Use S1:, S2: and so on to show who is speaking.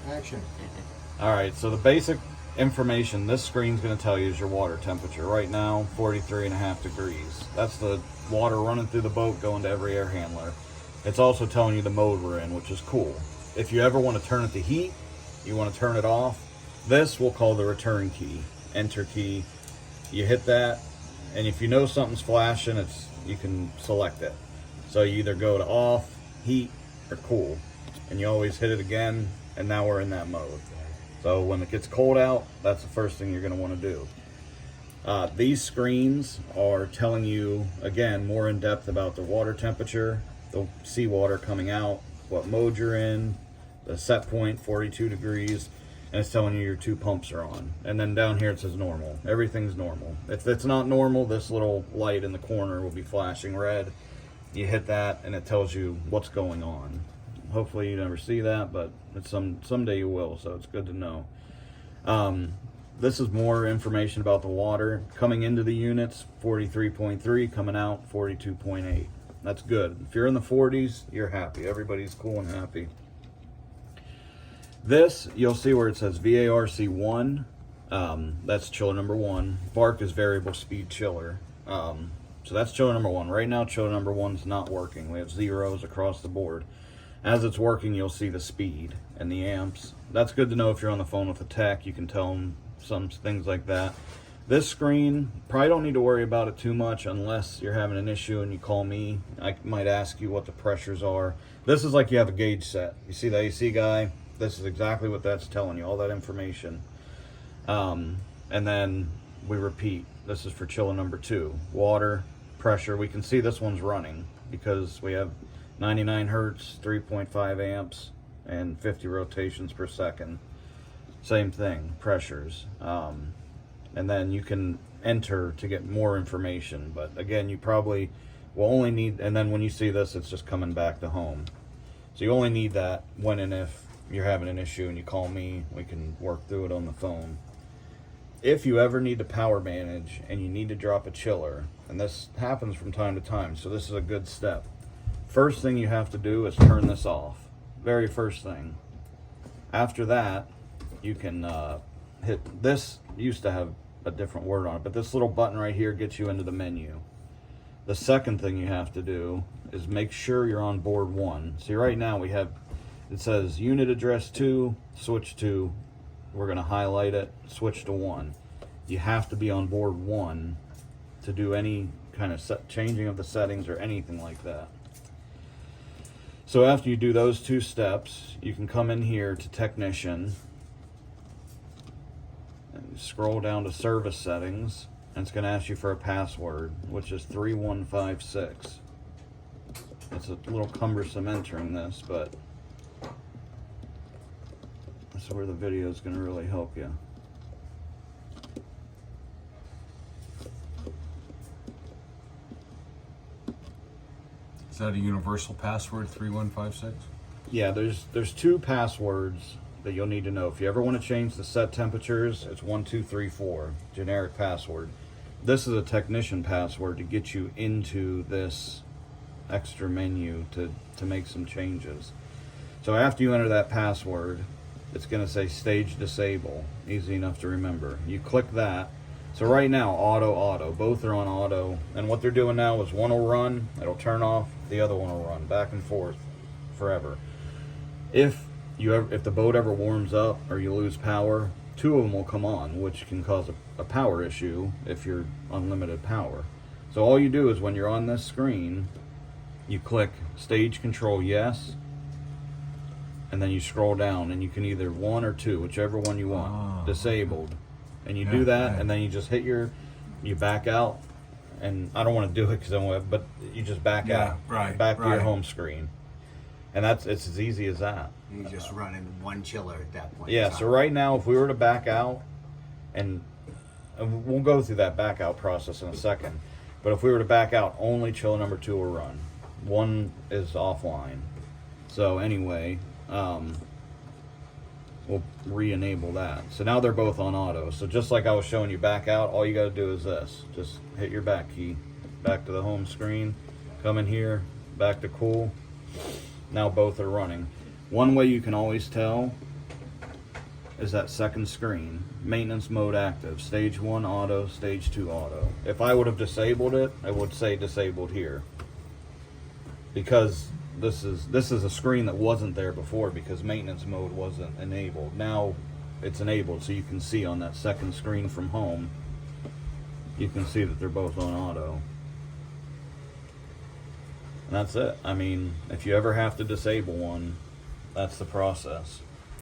S1: Action.
S2: All right, so the basic information this screen's going to tell you is your water temperature. Right now, 43.5 degrees. That's the water running through the boat going to every air handler. It's also telling you the mode we're in, which is cool. If you ever want to turn it to heat, you want to turn it off, this we'll call the return key, enter key. You hit that, and if you know something's flashing, you can select it. So you either go to off, heat, or cool, and you always hit it again, and now we're in that mode. So when it gets cold out, that's the first thing you're going to want to do. These screens are telling you, again, more in depth about the water temperature, the seawater coming out, what mode you're in, the set point, 42 degrees, and it's telling you your two pumps are on. And then down here it says normal. Everything's normal. If it's not normal, this little light in the corner will be flashing red. You hit that and it tells you what's going on. Hopefully you never see that, but it's someday you will, so it's good to know. This is more information about the water. Coming into the units, 43.3, coming out, 42.8. That's good. If you're in the 40s, you're happy. Everybody's cool and happy. This, you'll see where it says VARC1. That's chiller number 1. VARC is variable speed chiller. So that's chiller number 1. Right now, chiller number 1's not working. We have zeros across the board. As it's working, you'll see the speed and the amps. That's good to know if you're on the phone with a tech. You can tell them some things like that. This screen, probably don't need to worry about it too much unless you're having an issue and you call me. I might ask you what the pressures are. This is like you have a gauge set. You see the AC guy? This is exactly what that's telling you, all that information. And then we repeat. This is for chiller number 2. Water, pressure. We can see this one's running because we have 99 hertz, 3.5 amps, and 50 rotations per second. Same thing, pressures. And then you can enter to get more information. But again, you probably will only need, and then when you see this, it's just coming back to home. So you only need that when and if you're having an issue and you call me, we can work through it on the phone. If you ever need to power manage and you need to drop a chiller, and this happens from time to time, so this is a good step. First thing you have to do is turn this off. Very first thing. After that, you can hit this. Used to have a different word on it, but this little button right here gets you into the menu. The second thing you have to do is make sure you're on board 1. See, right now we have, it says unit address 2, switch to, we're going to highlight it, switch to 1. You have to be on board 1 to do any kind of changing of the settings or anything like that. So after you do those 2 steps, you can come in here to technician and scroll down to service settings, and it's going to ask you for a password, which is 3156. It's a little cumbersome entering this, but that's where the video is going to really help you.
S1: Is that a universal password, 3156?
S2: Yeah, there's 2 passwords that you'll need to know. If you ever want to change the set temperatures, it's 1234, generic password. This is a technician password to get you into this extra menu to make some changes. So after you enter that password, it's going to say stage disable. Easy enough to remember. You click that. So right now, auto, both are on auto. And what they're doing now is one will run, it'll turn off, the other one will run back and forth forever. If the boat ever warms up or you lose power, 2 of them will come on, which can cause a power issue if you're unlimited power. So all you do is when you're on this screen, you click stage control yes, and then you scroll down and you can either 1 or 2, whichever one you want, disabled. And you do that, and then you just hit you back out, and I don't want to do it but you just back out, back to your home screen. And it's as easy as that.
S3: You just run in 1 chiller at that point.
S2: Yeah, so right now, if we were to back out, and we'll go through that back out process in a second, but if we were to back out, only chiller number 2 will run. 1 is offline. So anyway, we'll re-enable that. So now they're both on auto. So just like I was showing you back out, all you got to do is this. Just hit your back key, back to the home screen, come in here, back to cool. Now both are running. One way you can always tell is that second screen, maintenance mode active, stage 1 auto, stage 2 auto. If I would have disabled it, I would say disabled here. Because this is a screen that wasn't there before because maintenance mode wasn't enabled. Now it's enabled, so you can see on that second screen from home, you can see that they're both on auto. And that's it. I mean, if you ever have to disable one, that's the process.